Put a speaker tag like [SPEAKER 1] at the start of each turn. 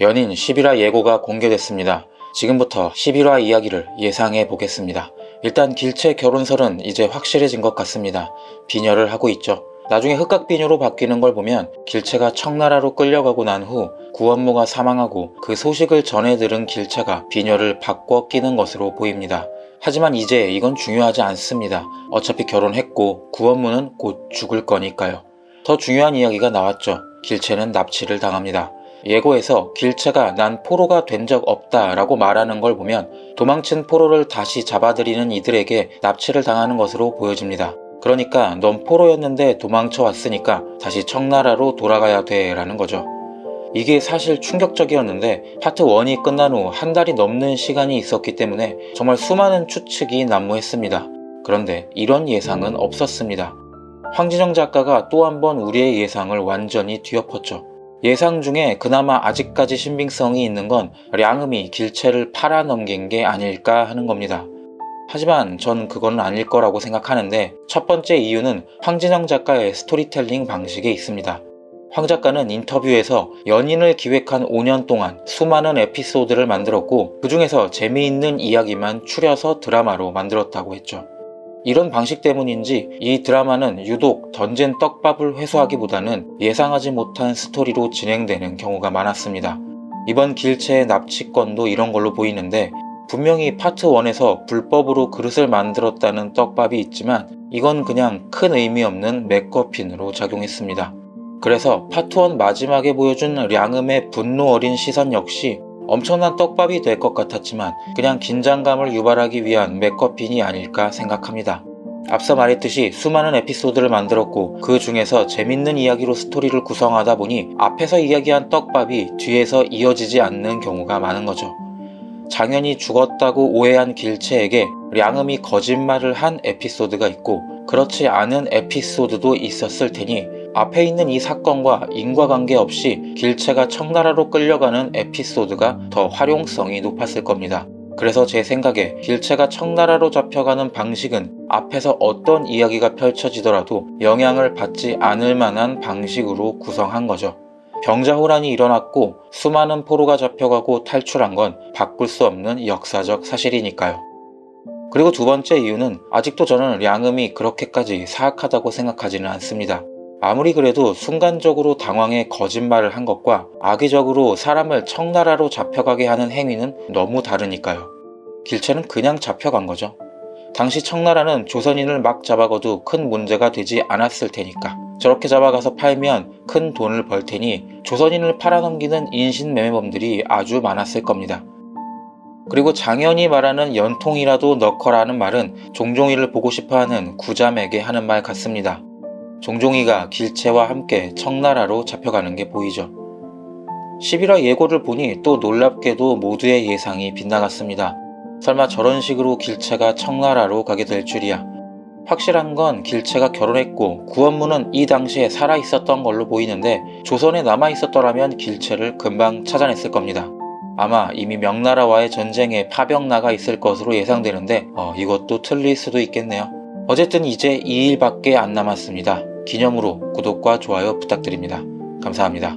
[SPEAKER 1] 연인 11화 예고가 공개됐습니다. 지금부터 11화 이야기를 예상해 보겠습니다. 일단 길채 결혼설은 이제 확실해진 것 같습니다. 비녀를 하고 있죠. 나중에 흑각비녀로 바뀌는 걸 보면 길채가 청나라로 끌려가고 난 후 구원무가 사망하고 그 소식을 전해 들은 길채가 비녀를 바꿔 끼는 것으로 보입니다. 하지만 이제 이건 중요하지 않습니다. 어차피 결혼했고 구원무는 곧 죽을 거니까요. 더 중요한 이야기가 나왔죠. 길채는 납치를 당합니다. 예고에서 길채가 난 포로가 된 적 없다 라고 말하는 걸 보면 도망친 포로를 다시 잡아들이는 이들에게 납치를 당하는 것으로 보여집니다. 그러니까 넌 포로였는데 도망쳐 왔으니까 다시 청나라로 돌아가야 돼 라는 거죠. 이게 사실 충격적이었는데 파트 1이 끝난 후 한 달이 넘는 시간이 있었기 때문에 정말 수많은 추측이 난무했습니다. 그런데 이런 예상은 없었습니다. 황진영 작가가 또 한 번 우리의 예상을 완전히 뒤엎었죠. 예상 중에 그나마 아직까지 신빙성이 있는 건 량음이 길채를 팔아넘긴 게 아닐까 하는 겁니다. 하지만 전 그건 아닐 거라고 생각하는데 첫 번째 이유는 황진영 작가의 스토리텔링 방식에 있습니다. 황 작가는 인터뷰에서 연인을 기획한 5년 동안 수많은 에피소드를 만들었고 그 중에서 재미있는 이야기만 추려서 드라마로 만들었다고 했죠. 이런 방식 때문인지 이 드라마는 유독 던진 떡밥을 회수하기보다는 예상하지 못한 스토리로 진행되는 경우가 많았습니다. 이번 길채의 납치건도 이런 걸로 보이는데 분명히 파트 1에서 불법으로 그릇을 만들었다는 떡밥이 있지만 이건 그냥 큰 의미 없는 맥거핀으로 작용했습니다. 그래서 파트 1 마지막에 보여준 량음의 분노 어린 시선 역시 엄청난 떡밥이 될 것 같았지만 그냥 긴장감을 유발하기 위한 맥거핀이 아닐까 생각합니다. 앞서 말했듯이 수많은 에피소드를 만들었고 그 중에서 재밌는 이야기로 스토리를 구성하다 보니 앞에서 이야기한 떡밥이 뒤에서 이어지지 않는 경우가 많은 거죠. 장현이 죽었다고 오해한 길채에게 량음이 거짓말을 한 에피소드가 있고 그렇지 않은 에피소드도 있었을 테니 앞에 있는 이 사건과 인과관계 없이 길채가 청나라로 끌려가는 에피소드가 더 활용성이 높았을 겁니다. 그래서 제 생각에 길채가 청나라로 잡혀가는 방식은 앞에서 어떤 이야기가 펼쳐지더라도 영향을 받지 않을 만한 방식으로 구성한 거죠. 병자호란이 일어났고 수많은 포로가 잡혀가고 탈출한 건 바꿀 수 없는 역사적 사실이니까요. 그리고 두 번째 이유는 아직도 저는 량음이 그렇게까지 사악하다고 생각하지는 않습니다. 아무리 그래도 순간적으로 당황해 거짓말을 한 것과 악의적으로 사람을 청나라로 잡혀가게 하는 행위는 너무 다르니까요. 길채는 그냥 잡혀간 거죠. 당시 청나라는 조선인을 막 잡아가도 큰 문제가 되지 않았을 테니까 저렇게 잡아가서 팔면 큰 돈을 벌 테니 조선인을 팔아넘기는 인신매매범들이 아주 많았을 겁니다. 그리고 장현이 말하는 연통이라도 넣거라는 말은 종종이를 보고 싶어하는 구잠에게 하는 말 같습니다. 종종이가 길채와 함께 청나라로 잡혀가는 게 보이죠. 11화 예고를 보니 또 놀랍게도 모두의 예상이 빗나갔습니다. 설마 저런 식으로 길채가 청나라로 가게 될 줄이야. 확실한 건 길채가 결혼했고 구원무는 이 당시에 살아있었던 걸로 보이는데 조선에 남아있었더라면 길채를 금방 찾아냈을 겁니다. 아마 이미 명나라와의 전쟁에 파병 나가 있을 것으로 예상되는데 이것도 틀릴 수도 있겠네요. 어쨌든 이제 2일밖에 안 남았습니다. 기념으로 구독과 좋아요 부탁드립니다. 감사합니다.